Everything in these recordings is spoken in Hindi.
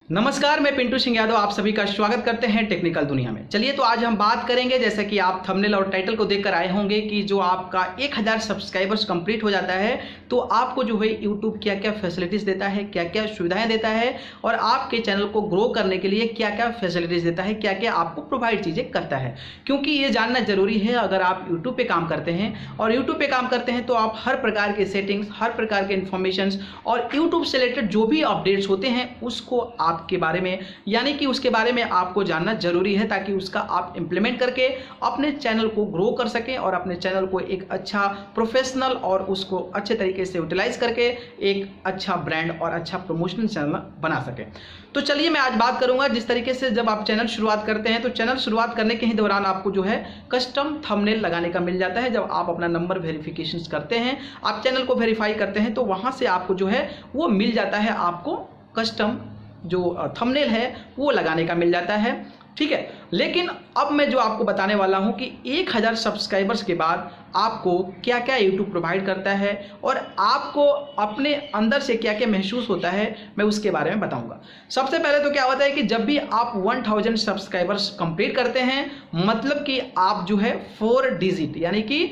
नमस्कार, मैं पिंटू सिंह यादव आप सभी का स्वागत करते हैं टेक्निकल दुनिया में। चलिए तो आज हम बात करेंगे, जैसे कि आप थंबनेल और टाइटल को देखकर आए होंगे कि जो आपका 1000 सब्सक्राइबर्स कंप्लीट हो जाता है तो आपको जो है यूट्यूब क्या क्या फैसिलिटीज़ देता है, क्या क्या सुविधाएं देता है और आपके चैनल को ग्रो करने के लिए क्या क्या फैसिलिटीज़ देता है, क्या क्या आपको प्रोवाइड चीज़ें करता है। क्योंकि ये जानना जरूरी है। अगर आप यूट्यूब पर काम करते हैं और यूट्यूब पर काम करते हैं तो आप हर प्रकार के सेटिंग्स, हर प्रकार के इन्फॉर्मेशन और यूट्यूब से रिलेटेड जो भी अपडेट्स होते हैं उसको आपके बारे में, यानी कि उसके बारे में आपको जानना जरूरी है, ताकि उसका आप इंप्लीमेंट करके अपने चैनल को ग्रो कर सकें और अपने चैनल को एक अच्छा प्रोफेशनल और उसको अच्छे तरीके से यूटिलाइज करके एक अच्छा ब्रांड और अच्छा प्रमोशनल चैनल बना सकें। तो चलिए मैं आज बात करूंगा जिस तरीके से जब आप चैनल शुरुआत करते हैं तो चैनल शुरुआत करने के ही दौरान आपको जो है कस्टम थंबनेल लगाने का मिल जाता है। जब आप अपना नंबर वेरिफिकेशन करते हैं, आप चैनल को वेरीफाई करते हैं तो वहां से आपको जो है वो मिल जाता है, आपको कस्टम जो थंबनेल है वो लगाने का मिल जाता है। ठीक है, लेकिन अब मैं जो आपको बताने वाला हूं कि 1000 सब्सक्राइबर्स के बाद आपको क्या क्या यूट्यूब प्रोवाइड करता है और आपको अपने अंदर से क्या क्या महसूस होता है, मैं उसके बारे में बताऊंगा। सबसे पहले तो क्या होता है कि जब भी आप 1000 सब्सक्राइबर्स कंप्लीट करते हैं, मतलब कि आप जो है 4 डिजिट यानी कि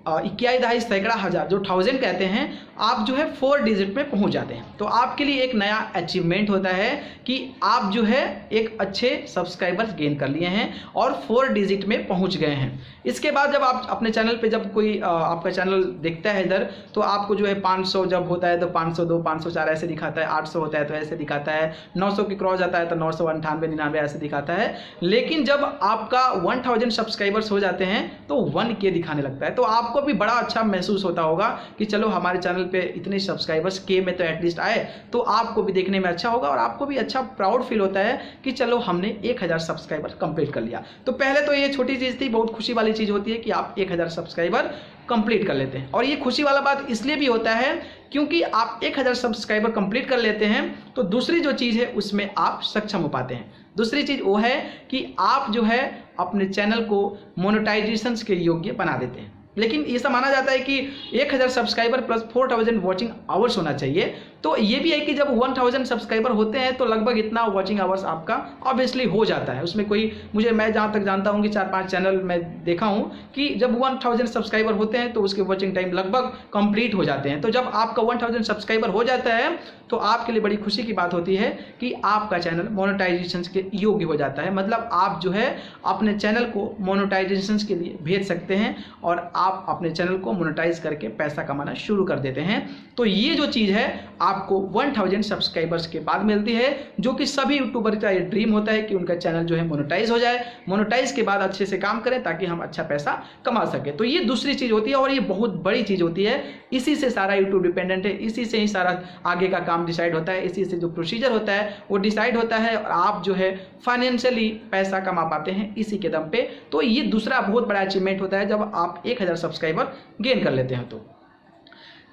21 दहाई सैकड़ा हज़ार जो 1000 कहते हैं, आप जो है 4 डिजिट में पहुंच जाते हैं तो आपके लिए एक नया अचीवमेंट होता है कि आप जो है एक अच्छे सब्सक्राइबर्स गेन कर लिए हैं और 4 डिजिट में पहुंच गए हैं। इसके बाद जब आप अपने चैनल पे जब कोई आपका चैनल देखता है इधर, तो आपको जो है 500 जब होता है तो 502, 504 ऐसे दिखाता है, 800 होता है तो ऐसे दिखाता है, 900 की क्रॉस जाता है तो 998, 99 ऐसे दिखाता है। लेकिन जब आपका 1000 सब्सक्राइबर्स हो जाते हैं तो 1K दिखाने लगता है। तो आपको भी बड़ा अच्छा महसूस होता होगा कि चलो हमारे चैनल पे इतने सब्सक्राइबर्स के में तो एटलीस्ट आए, तो आपको भी देखने में अच्छा होगा और आपको भी अच्छा प्राउड फील होता है कि चलो हमने 1000 सब्सक्राइबर कंप्लीट कर लिया। तो पहले तो ये छोटी चीज़ थी, बहुत खुशी वाली चीज़ होती है कि आप 1000 सब्सक्राइबर कंप्लीट कर लेते हैं। और ये खुशी वाला बात इसलिए भी होता है क्योंकि आप 1000 सब्सक्राइबर कंप्लीट कर लेते हैं तो दूसरी जो चीज़ है उसमें आप सक्षम हो पाते हैं। दूसरी चीज़ वो है कि आप जो है अपने चैनल को मोनेटाइजेशन के योग्य बना देते हैं। लेकिन ये सब माना जाता है कि 1000 सब्सक्राइबर प्लस 4000 वॉचिंग आवर्स होना चाहिए। तो ये भी है कि जब 1000 सब्सक्राइबर होते हैं तो लगभग इतना वॉचिंग आवर्स आपका ऑब्वियसली हो जाता है। उसमें कोई मैं जहाँ तक जानता हूँ कि 4-5 चैनल मैं देखा हूँ कि जब 1000 सब्सक्राइबर होते हैं तो उसके वॉचिंग टाइम लगभग कंप्लीट हो जाते हैं। तो जब आपका 1000 सब्सक्राइबर हो जाता है तो आपके लिए बड़ी खुशी की बात होती है कि आपका चैनल मोनेटाइजेशन के योग्य हो जाता है। मतलब आप जो है अपने चैनल को मोनेटाइजेशन के लिए भेज सकते हैं और आप अपने चैनल को मोनेटाइज करके पैसा कमाना शुरू कर देते हैं। तो ये जो चीज़ है आपको 1000 सब्सक्राइबर्स के बाद मिलती है, जो कि सभी यूट्यूबर का ये ड्रीम होता है कि उनका चैनल जो है मोनेटाइज हो जाए, मोनेटाइज के बाद अच्छे से काम करें ताकि हम अच्छा पैसा कमा सके। तो ये दूसरी चीज़ होती है और ये बहुत बड़ी चीज़ होती है। इसी से सारा यूट्यूब डिपेंडेंट है, इसी से ही सारा आगे का काम डिसाइड होता है, इसी से जो प्रोसीजर होता है वो डिसाइड होता है और आप जो है फाइनेंशियली पैसा कमा पाते हैं इसी के दम पे। तो ये दूसरा बहुत बड़ा अचीवमेंट होता है जब आप 1000 सब्सक्राइबर गेन कर लेते हैं। तो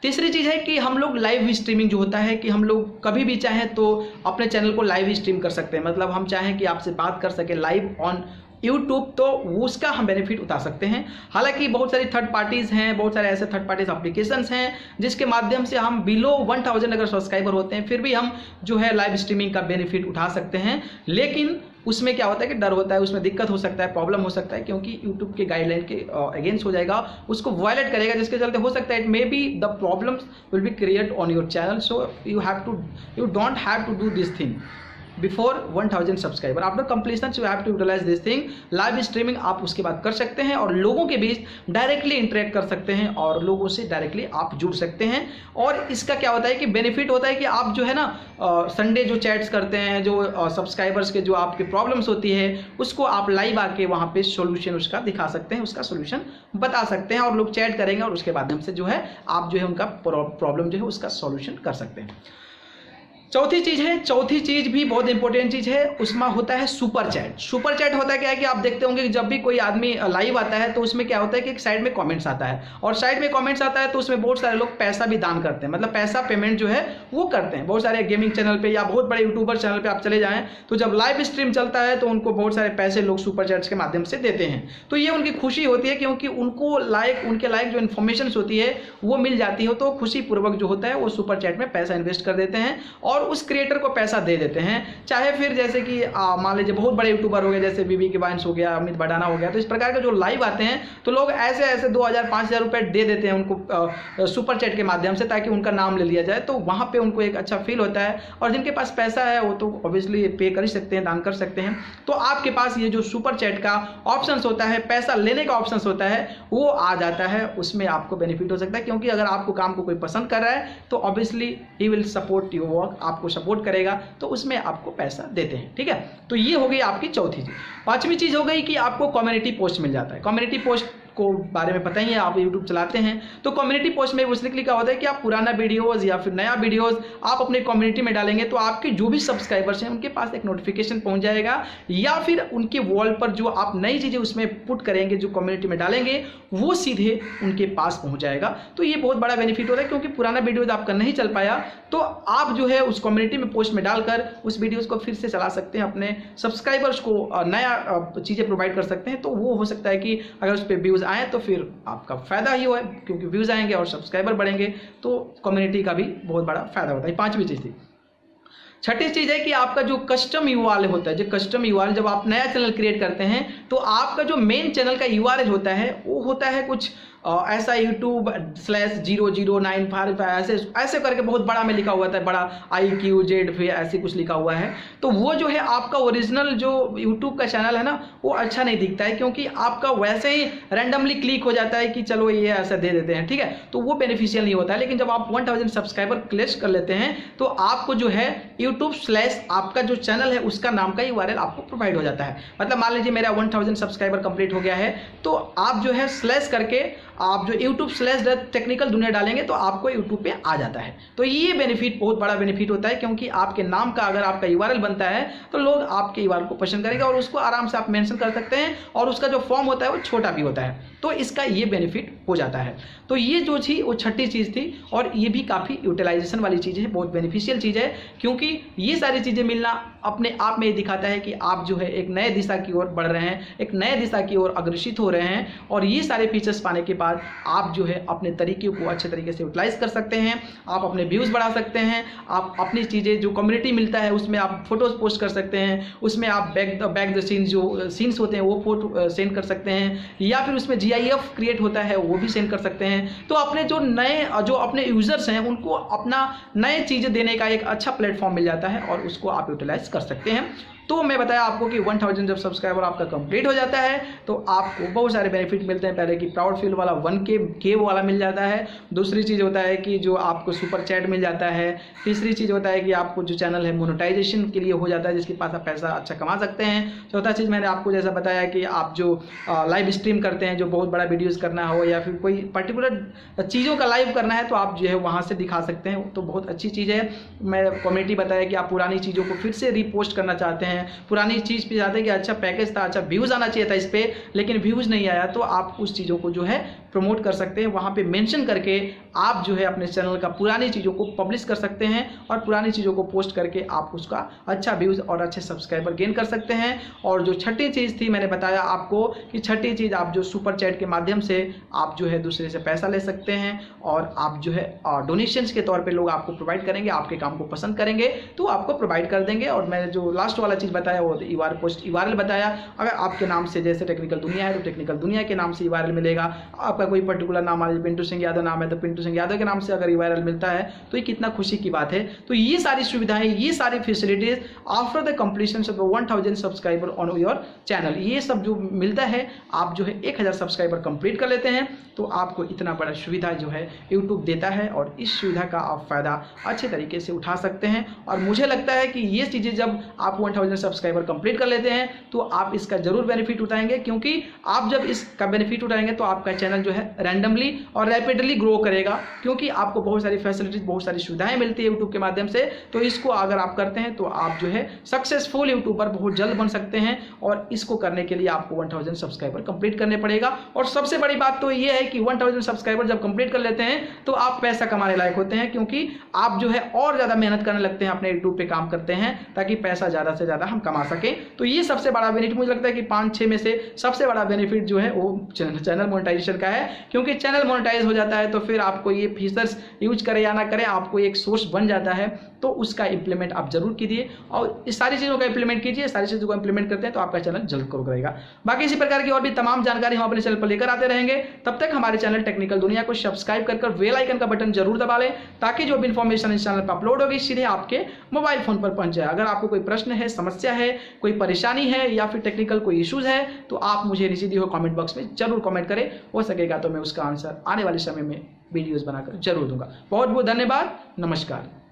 तीसरी चीज़ है कि हम लोग लाइव स्ट्रीमिंग जो होता है कि हम लोग कभी भी चाहें तो अपने चैनल को लाइव स्ट्रीम कर सकते हैं। मतलब हम चाहें कि आपसे बात कर सके लाइव ऑन यूट्यूब, तो उसका हम बेनिफिट उठा सकते हैं। हालांकि बहुत सारी थर्ड पार्टीज़ हैं, बहुत सारे ऐसे थर्ड पार्टीज एप्लीकेशंस हैं जिसके माध्यम से हम बिलो 1000 अगर सब्सक्राइबर होते हैं फिर भी हम जो है लाइव स्ट्रीमिंग का बेनिफिट उठा सकते हैं। लेकिन उसमें क्या होता है कि डर होता है, उसमें दिक्कत हो सकता है, प्रॉब्लम हो सकता है, क्योंकि यूट्यूब के गाइडलाइन के अगेंस्ट हो जाएगा, उसको वायलेट करेगा, जिसके चलते हो सकता है it may be the problems will be create on your channel. So you don't have to do this thing before 1000 subscriber. After completion you have to utilize this thing. Live streaming आप उसके बाद कर सकते हैं और लोगों के बीच डायरेक्टली इंटरेक्ट कर सकते हैं और लोगों से डायरेक्टली आप जुड़ सकते हैं। और इसका क्या होता है कि बेनिफिट होता है कि आप जो है ना संडे जो चैट्स करते हैं, जो सब्सक्राइबर्स के जो आपकी प्रॉब्लम्स होती है उसको आप लाइव आके वहाँ पे सोल्यूशन उसका दिखा सकते हैं, उसका सोल्यूशन बता सकते हैं और लोग चैट करेंगे और उसके माध्यम से जो है आप जो है उनका प्रॉब्लम जो है उसका सोल्यूशन कर सकते हैं। चौथी चीज़ भी बहुत इंपॉर्टेंट चीज़ है, उसमें होता है सुपर चैट। सुपर चैट होता है क्या है कि आप देखते होंगे कि जब भी कोई आदमी लाइव आता है तो उसमें क्या होता है कि एक साइड में कमेंट्स आता है और साइड में कमेंट्स आता है तो उसमें बहुत सारे लोग पैसा भी दान करते हैं, मतलब पैसा पेमेंट जो है वो करते हैं। बहुत सारे गेमिंग चैनल पे या बहुत बड़े यूट्यूबर चैनल पे आप चले जाएं तो जब लाइव स्ट्रीम चलता है तो उनको बहुत सारे पैसे लोग सुपर चैट्स के माध्यम से देते हैं। तो ये उनकी खुशी होती है क्योंकि उनको उनके लाइक जो इन्फॉर्मेशन होती है वो मिल जाती है, तो खुशी पूर्वक जो होता है वो सुपर चैट में पैसा इन्वेस्ट कर देते हैं और उस क्रिएटर को पैसा दे देते हैं। चाहे फिर जैसे कि मान लीजिए बहुत बड़े यूट्यूबर हो गए, जैसे बीबी के वाइन्स हो गया, अमित भडाना हो गया, तो इस प्रकार के जो लाइव आते हैं तो लोग ऐसे ऐसे 2000-5000 रुपये दे देते हैं उनको सुपर चैट के माध्यम से, ताकि उनका नाम ले लिया जाए। तो वहाँ पे उनको एक अच्छा फील होता है, और जिनके पास पैसा है वो तो ऑब्वियसली पे कर ही सकते हैं, दान कर सकते हैं। तो आपके पास ये जो सुपर चैट का ऑप्शन होता है, पैसा लेने का ऑप्शन होता है, वो आ जाता है। उसमें आपको बेनिफिट हो सकता है, क्योंकि अगर आपको काम को कोई पसंद कर रहा है तो obviously he will support your work, आपको सपोर्ट करेगा, तो उसमें आपको पैसा देते हैं। ठीक है, तो ये हो गई आपकी चौथी चीज। पांचवी चीज हो गई कि आपको कम्युनिटी पोस्ट मिल जाता है। कम्युनिटी पोस्ट को बारे में पता ही है, आप YouTube चलाते हैं तो कम्युनिटी पोस्ट में उसने लिखा होता है कि आप पुराना वीडियोस या फिर नया वीडियोस आप अपने कम्युनिटी में डालेंगे तो आपके जो भी सब्सक्राइबर्स हैं उनके पास एक नोटिफिकेशन पहुंच जाएगा, या फिर उनके वॉल पर जो आप नई चीज़ें उसमें पुट करेंगे, जो कम्युनिटी में डालेंगे, वो सीधे उनके पास पहुंच जाएगा। तो ये बहुत बड़ा बेनिफिट होता है, क्योंकि पुराना वीडियोज आपका नहीं चल पाया तो आप जो है उस कम्युनिटी में पोस्ट में डालकर उस वीडियोज़ को फिर से चला सकते हैं, अपने सब्सक्राइबर्स को नया चीज़ें प्रोवाइड कर सकते हैं। तो वो हो सकता है कि अगर उस पर व्यूज़ आए तो फिर आपका फायदा ही हो है, क्योंकि व्यूज आएंगे और सब्सक्राइबर बढ़ेंगे, तो कम्युनिटी का भी बहुत बड़ा फायदा होता है। पांचवी चीज थी। छठी चीज है कि आपका जो कस्टम यूआरएल होता है, जो कस्टम यूआरएल जब आप नया चैनल क्रिएट करते हैं तो आपका जो मेन चैनल का यूआरएल होता है वो होता है कुछ ऐसा YouTube/0095 ऐसे करके बहुत बड़ा में लिखा हुआ था, बड़ा IQZ फिर ऐसे कुछ लिखा हुआ है। तो वो जो है आपका ओरिजिनल जो YouTube का चैनल है ना, वो अच्छा नहीं दिखता है, क्योंकि आपका वैसे ही रैंडमली क्लिक हो जाता है कि चलो ये ऐसा दे देते हैं। ठीक है, तो वो बेनिफिशियल नहीं होता है। लेकिन जब आप 1000 सब्सक्राइबर क्लिक कर लेते हैं तो आपको जो है YouTube/ आपका जो चैनल है उसका नाम का URL आपको प्रोवाइड हो जाता है। मतलब मान लीजिए मेरा 1000 सब्सक्राइबर कंप्लीट हो गया है, तो आप जो है स्लैश करके आप जो YouTube/टेक्निकल दुनिया डालेंगे तो आपको YouTube पे आ जाता है। तो ये बेनिफिट बहुत बड़ा बेनिफिट होता है, क्योंकि आपके नाम का अगर आपका URL बनता है तो लोग आपके URL को पसंद करेंगे और उसको आराम से आप मेंशन कर सकते हैं, और उसका जो फॉर्म होता है वो छोटा भी होता है, तो इसका ये बेनिफिट हो जाता है। तो ये जो थी वो छठी चीज़ थी, और ये भी काफ़ी यूटिलाइजेशन वाली चीज़ है, बहुत बेनिफिशियल चीज़ है, क्योंकि ये सारी चीज़ें मिलना अपने आप में ये दिखाता है कि आप जो है एक नए दिशा की ओर बढ़ रहे हैं, एक नए दिशा की ओर अग्रसित हो रहे हैं। और ये सारे फीचर्स पाने के बाद आप जो है अपने तरीके को अच्छे तरीके से यूटिलाइज कर सकते हैं, आप अपने व्यूज़ बढ़ा सकते हैं, आप अपनी चीज़ें जो कम्युनिटी मिलता है उसमें आप फोटोज़ पोस्ट कर सकते हैं, उसमें आप बैक द सीन्स जो सीन्स होते हैं वो फोटो सेंड कर सकते हैं, या फिर उसमें GIF क्रिएट होता है वो भी सेंड कर सकते हैं। तो अपने जो अपने यूजर्स हैं उनको अपना नए चीज़ें देने का एक अच्छा प्लेटफॉर्म मिल जाता है, और उसको आप यूटिलाइज कर सकते हैं। तो मैं बताया आपको कि 1000 जब सब्सक्राइबर आपका कंप्लीट हो जाता है तो आपको बहुत सारे बेनिफिट मिलते हैं। पहले कि प्राउड फील वाला 1K वाला मिल जाता है। दूसरी चीज़ होता है कि जो आपको सुपर चैट मिल जाता है। तीसरी चीज़ होता है कि आपको जो चैनल है मोनेटाइजेशन के लिए हो जाता है, जिसके पास आप पैसा अच्छा कमा सकते हैं। चौथा चीज़ मैंने आपको जैसा बताया कि आप जो लाइव स्ट्रीम करते हैं, जो बहुत बड़ा वीडियोज़ करना हो या फिर कोई पर्टिकुलर चीज़ों का लाइव करना है तो आप जो है वहाँ से दिखा सकते हैं, तो बहुत अच्छी चीज़ है। मैं कम्युनिटी बताया कि आप पुरानी चीज़ों को फिर से रीपोस्ट करना चाहते हैं, पुरानी चीज़ पे चाहते हैं कि अच्छा पैकेज था, अच्छा व्यूज़ आना चाहिए था इस पे, लेकिन व्यूज़ नहीं आया, तो आप उस चीज़ों को जो है प्रमोट कर सकते हैं। वहाँ पे मेंशन करके आप जो है अपने चैनल का पुरानी चीज़ों को पब्लिश कर सकते हैं, और पुरानी चीज़ों को पोस्ट करके आप उसका अच्छा व्यूज़ और अच्छे सब्सक्राइबर गेन कर सकते हैं। और जो छठी चीज़ थी मैंने बताया आपको कि छठी चीज़ आप जो सुपर चैट के माध्यम से आप जो है दूसरे से पैसा ले सकते हैं, और आप जो है डोनेशंस के तौर पे लोग आपको प्रोवाइड करेंगे, आपके काम को पसंद करेंगे तो आपको प्रोवाइड कर देंगे। और मैंने जो लास्ट वाला चीज़ बताया वो URL बताया। अगर आपके नाम से जैसे टेक्निकल दुनिया है तो टेक्निकल दुनिया के नाम से URL मिलेगा। आपका कोई पर्टिकुलर नाम आ पिंटू सिंह यादव नाम है तो पिंटू सिंह यादव के नाम से अगर URL मिलता है तो ये कितना खुशी की बात है। तो ये सारी सुविधाएं, ये सारी facilities after the completion of 1000 subscriber on your channel, ये सब जो मिलता है आप जो है 1000 सब्सक्राइबर कंप्लीट कर लेते हैं तो आपको इतना बड़ा सुविधा जो है यूट्यूब देता है, और इस सुविधा का आप फायदा अच्छे तरीके से उठा सकते हैं। और मुझे लगता है कि ये चीज़ें जब आप 1000 सब्सक्राइबर कंप्लीट कर लेते हैं तो आप इसका जरूर बेनिफिट उठाएंगे, क्योंकि आप जब इसका बेनिफिट उठाएंगे तो आपका चैनल जो है रैंडमली और रैपिडली ग्रो करेगा, क्योंकि आपको बहुत सारी फैसिलिटीज, बहुत सारी सुविधाएं मिलती है यूट्यूब के माध्यम से। तो इसको अगर आप करते हैं तो आप जो है सक्सेसफुल यूट्यूबर बहुत जल्द बन सकते हैं, और इसको करने के लिए आपको 1000 सब्सक्राइबर कंप्लीट करने पड़ेगा। और सबसे बड़ी बात तो ये है कि 1000 सब्सक्राइबर जब कंप्लीट कर लेते हैं तो आप पैसा कमाने लायक होते हैं, क्योंकि आप जो है और ज़्यादा मेहनत करने लगते हैं, अपने यूट्यूब पे काम करते हैं ताकि पैसा ज़्यादा से ज़्यादा हम कमा सकें। तो ये सबसे बड़ा बेनिफिट मुझे लगता है कि 5-6 में से सबसे बड़ा बेनिफिट जो है वो चैनल मोनेटाइजेशन का है। क्योंकि चैनल मोनेटाइज हो जाता है तो फिर आपको ये फीचर्स यूज करें या ना करें, आपको एक सोर्स बन जाता है, तो उसका इंप्लीमेंट आप जरूर कीजिए और इस सारी चीज़ों का इंप्लीमेंट कीजिए। सारी चीज़ों को इंप्लीमेंट करते हैं तो आपका चैनल जल्द ग्रो करेगा। बाकी इसी प्रकार की और भी तमाम जानकारी हम अपने चैनल पर लेकर आते रहेंगे। तब तक हमारे चैनल टेक्निकल दुनिया को सब्सक्राइब कर बेल आइकन का बटन जरूर दबा लें, ताकि जो भी इन्फॉर्मेशन इस चैनल पर अपलोड होगी सीधे आपके मोबाइल फोन पर पहुंच जाए। अगर आपको कोई प्रश्न है, समस्या है, कोई परेशानी है या फिर टेक्निकल कोई इश्यूज है तो आप मुझे नीचे दिए हुए कमेंट बॉक्स में जरूर कमेंट करें। हो सकेगा तो मैं उसका आंसर आने वाले समय में वीडियोस बनाकर जरूर दूंगा। बहुत बहुत धन्यवाद। नमस्कार।